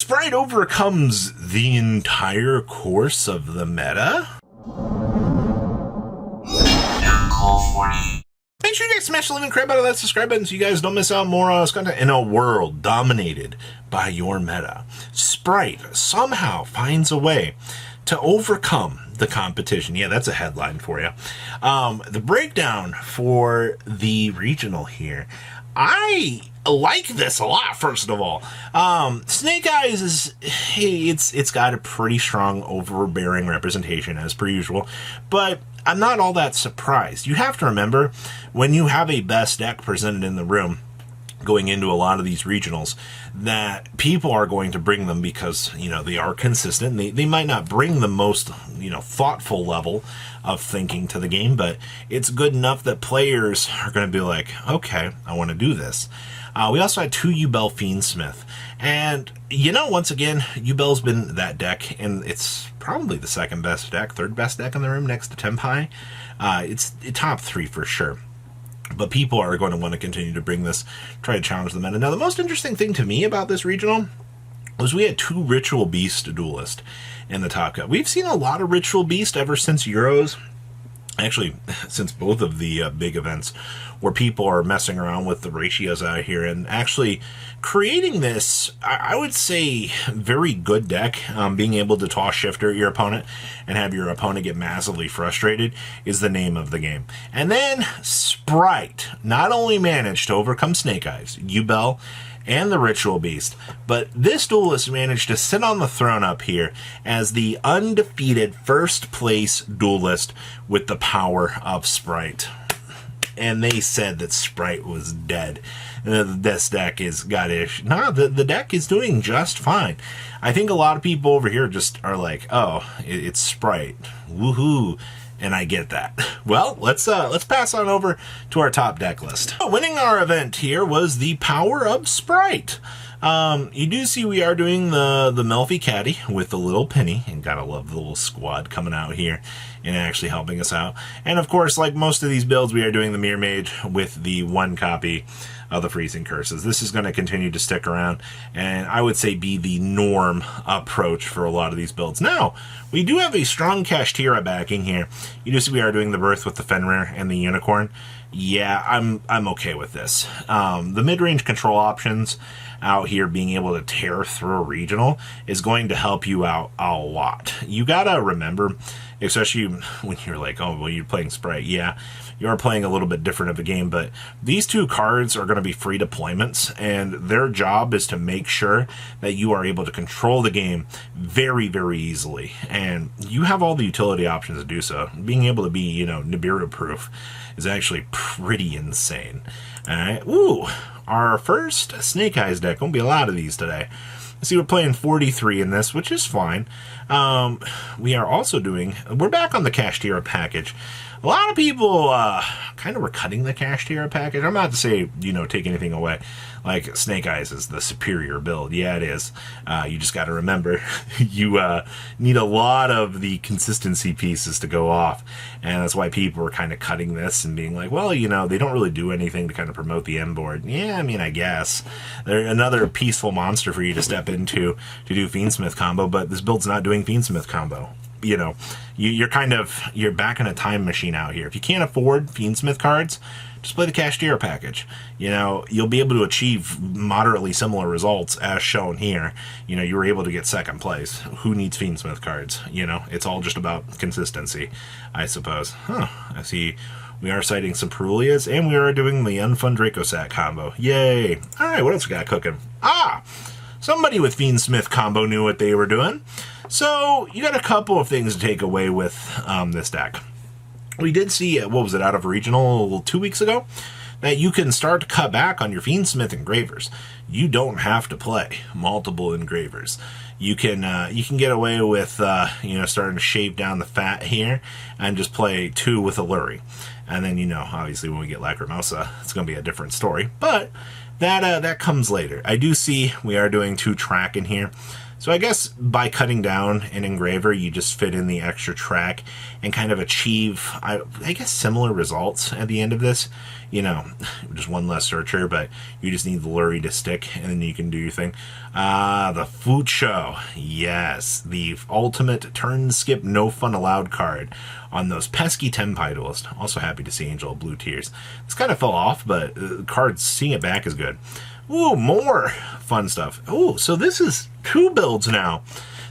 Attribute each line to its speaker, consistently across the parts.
Speaker 1: Sprite overcomes the entire course of the meta? Make sure you guys smash the living crap out of that subscribe button so you guys don't miss out more on us content. In a world dominated by your meta, Sprite somehow finds a way to overcome the competition. Yeah, that's a headline for you. The breakdown for the regional here. I like this a lot, first of all. Snake Eyes is, hey, it's got a pretty strong overbearing representation as per usual, but I'm not all that surprised. You have to remember, when you have a best deck presented in the room, going into a lot of these regionals, that people are going to bring them because, you know, they are consistent. They might not bring the most, you know, thoughtful level of thinking to the game, but it's good enough that players are going to be like, okay, I want to do this. We also had 2 Yubel Fiendsmith. And, you know, once again, Yubel's been that deck, and it's probably the second best deck, third best deck in the room next to Tempai. It's top 3 for sure. But people are going to want to continue to bring this, try to challenge the meta. Now, the most interesting thing to me about this regional was we had 2 Ritual Beast duelists in the top cut. We've seen a lot of Ritual Beast ever since Euros. Actually, since both of the big events, where people are messing around with the ratios out here and actually creating this, I would say, very good deck. Being able to toss shifter at your opponent and have your opponent get massively frustrated is the name of the game. And then Sprite not only managed to overcome Snake Eyes, Yubel, and the Ritual Beast, but this duelist managed to sit on the throne up here as the undefeated first place duelist with the power of Sprite. And they said that Sprite was dead. This deck is got-ish. No, the deck is doing just fine. I think a lot of people over here just are like, oh, it's Sprite. Woohoo. And I get that. Well, let's pass on over to our top deck list. Winning our event here was the power of Sprite. You do see we are doing the Melfi Caddy with the little Penny, and gotta love the little squad coming out here and actually helping us out. And of course, like most of these builds, we are doing the Mirror Mage with the 1 copy of the Freezing Curses. This is going to continue to stick around, and I would say be the norm approach for a lot of these builds. Now, we do have a strong Kashtira backing here. You do see we are doing the Birth with the Fenrir and the Unicorn. Yeah, I'm okay with this. The mid-range control options out here, being able to tear through a regional, is going to help you out a lot. You gotta remember, especially when you're like, oh, well, you're playing Sprite. Yeah, you're playing a little bit different of a game, but these 2 cards are going to be free deployments, and their job is to make sure that you are able to control the game very, very easily. And you have all the utility options to do so. Being able to be, you know, Nibiru-proof is actually pretty insane. Alright, ooh, our first Snake Eyes deck. Won't be a lot of these today. See, we're playing 43 in this, which is fine. We are also doing, we're back on the Kashtira package. A lot of people kind of were cutting the Kashtira package. I'm not to say, you know, take anything away. Like, Snake Eyes is the superior build. Yeah, it is. You just got to remember, you need a lot of the consistency pieces to go off. And that's why people were kind of cutting this and being like, well, you know, they don't really do anything to kind of promote the M board. Yeah, I mean, I guess. They're another peaceful monster for you to step into to do Fiendsmith combo, but this build's not doing Fiendsmith combo. You know, you're back in a time machine out here. If you can't afford Fiendsmith cards, just play the Kashtira package. You know, you'll be able to achieve moderately similar results as shown here. You know, you were able to get second place. Who needs Fiendsmith cards? You know, it's all just about consistency, I suppose. Huh, I see we are citing some Perulias, and we are doing the Unfun Dracosat combo. Yay! Alright, what else we got cooking? Somebody with Fiendsmith combo knew what they were doing. So, you got a couple of things to take away with this deck. We did see, what was it, out of regional 2 weeks ago, that you can start to cut back on your Fiendsmith engravers. You don't have to play multiple engravers. You can get away with you know, starting to shave down the fat here and just play 2 with Alluri. And then, you know, obviously when we get Lacrimosa, it's going to be a different story. But that comes later. I do see we are doing 2 track in here. So I guess by cutting down an engraver, you just fit in the extra track and kind of achieve, I guess, similar results at the end of this. You know, just one less searcher, but you just need the lurry to stick, and then you can do your thing. The Fucho. Yes, the ultimate turn skip no fun allowed card on those pesky Tenpai duelists. Also happy to see Angel of Blue Tears. This kind of fell off, but cards, seeing it back is good. Ooh, more fun stuff. Ooh, so this is 2 builds now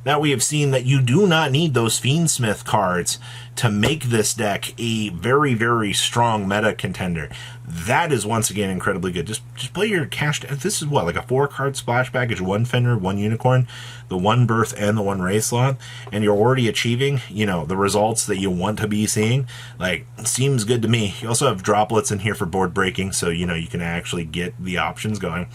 Speaker 1: that we have seen that you do not need those Fiendsmith cards to make this deck a very, very strong meta contender. That is once again incredibly good. Just play your cash. This is what, like a 4-card splash package, 1 Fender, 1 Unicorn, the 1 Birth, and the 1 Race slot, and you're already achieving, you know, the results that you want to be seeing. Like, seems good to me. You also have droplets in here for board breaking, so, you know, you can actually get the options going.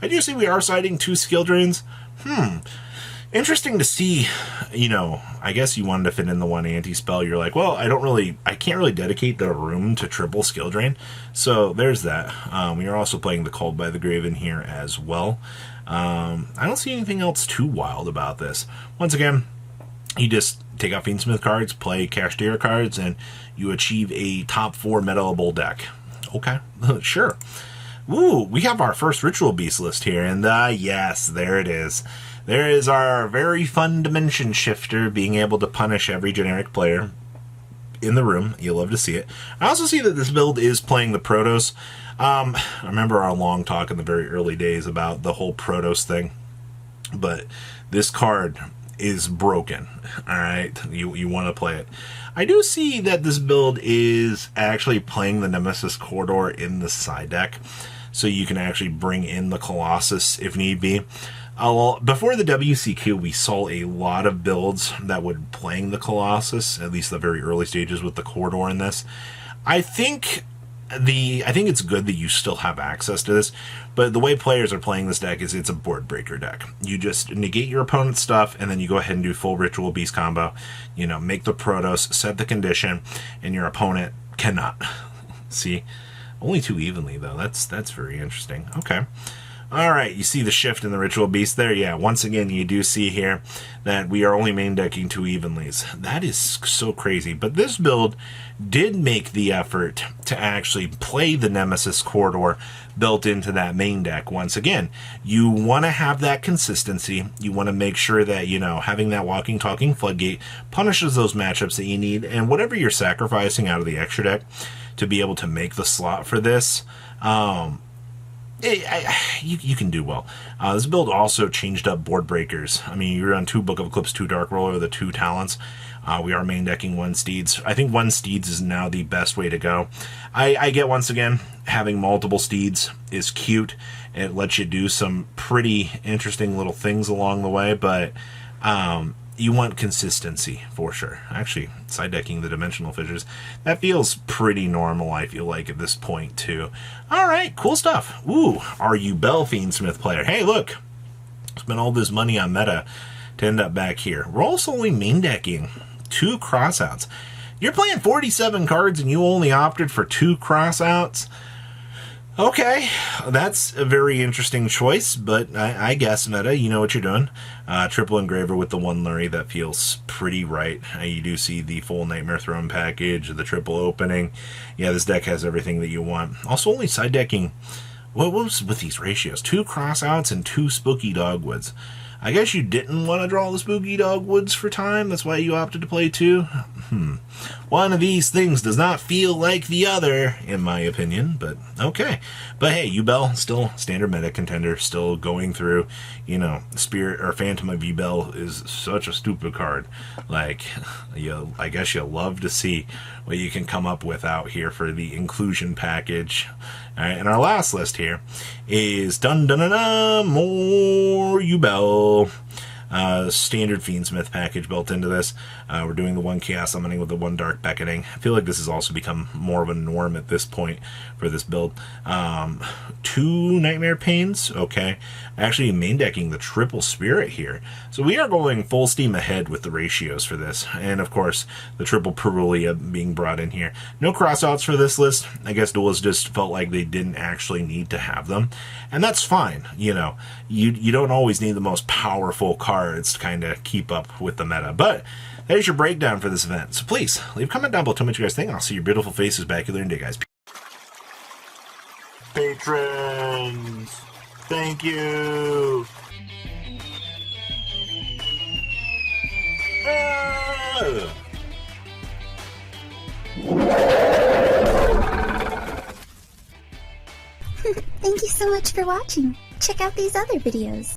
Speaker 1: I do see we are citing 2 skill drains. Interesting to see, you know, I guess you wanted to fit in the 1 anti-spell. You're like, well, I can't really dedicate the room to triple skill drain. So there's that. We are also playing the Called by the Grave in here as well. I don't see anything else too wild about this. Once again, you just take out Fiendsmith cards, play Kashtira cards, and you achieve a top 4 metaable deck. Okay, sure. Ooh, we have our first Ritual Beast list here, and yes, there it is. There is our very fun Dimension Shifter being able to punish every generic player in the room. You'll love to see it. I also see that this build is playing the Protoss. I remember our long talk in the very early days about the whole Protoss thing, but this card is broken. All right, you want to play it. I do see that this build is actually playing the Nemesis Corridor in the side deck, so you can actually bring in the Colossus if need be. Before the WCQ, we saw a lot of builds that would playing the Colossus, at least the very early stages with the Corridor in this. I think it's good that you still have access to this, but the way players are playing this deck is it's a board breaker deck. You just negate your opponent's stuff, and then you go ahead and do full Ritual Beast combo. You know, make the Protoss, set the condition, and your opponent cannot. See? Only 2 evenly, though. That's very interesting. Okay. Alright, you see the shift in the Ritual Beast there? Yeah, once again, you do see here that we are only main decking 2 evenlies. That is so crazy. But this build did make the effort to actually play the Nemesis Corridor built into that main deck. Once again, you want to have that consistency. You want to make sure that, you know, having that walking, talking Floodgate punishes those matchups that you need. And whatever you're sacrificing out of the extra deck to be able to make the slot for this, you can do well. This build also changed up board breakers. I mean, you're on 2 Book of Eclipse, 2 Dark Roller, the 2 Talents. We are main decking 1 Steeds. I think 1 Steeds is now the best way to go. I get, once again, having multiple Steeds is cute. It lets you do some pretty interesting little things along the way, but you want consistency for sure. Actually, side decking the Dimensional Fissures, that feels pretty normal, I feel like, at this point too. Alright, cool stuff. Ooh, are you Bell Fiendsmith player? Hey, look, spent all this money on meta to end up back here. We're also only main decking 2 crossouts. You're playing 47 cards and you only opted for 2 crossouts? Okay, that's a very interesting choice, but I guess, meta, you know what you're doing. Triple Engraver with the 1 Lurry, that feels pretty right. You do see the full Nightmare Throne package, the triple opening. Yeah, this deck has everything that you want. Also only side decking, what was with these ratios? 2 crossouts and 2 Spooky Dogwoods. I guess you didn't want to draw the Spooky Dogwoods for time, that's why you opted to play 2? One of these things does not feel like the other, in my opinion, but okay. But hey, Yubel, still standard meta contender, still going through, you know, Spirit or Phantom of Yubel is such a stupid card. Like, I guess you'll love to see what you can come up with out here for the inclusion package. Alright, and our last list here is more Yubel. Standard Fiendsmith package built into this. We're doing the 1 Chaos Summoning with the 1 Dark Beckoning. I feel like this has also become more of a norm at this point for this build. 2 Nightmare Pains, okay. Actually main decking the Triple Spirit here. So we are going full steam ahead with the ratios for this. And of course, the Triple Perulia being brought in here. No crossouts for this list. I guess duelists just felt like they didn't actually need to have them. And that's fine, you know. You don't always need the most powerful card cards to kind of keep up with the meta. But there's your breakdown for this event. So please, leave a comment down below. Tell me what you guys think. I'll see your beautiful faces back here in a day, guys. Patrons, thank you.
Speaker 2: Thank you so much for watching. Check out these other videos.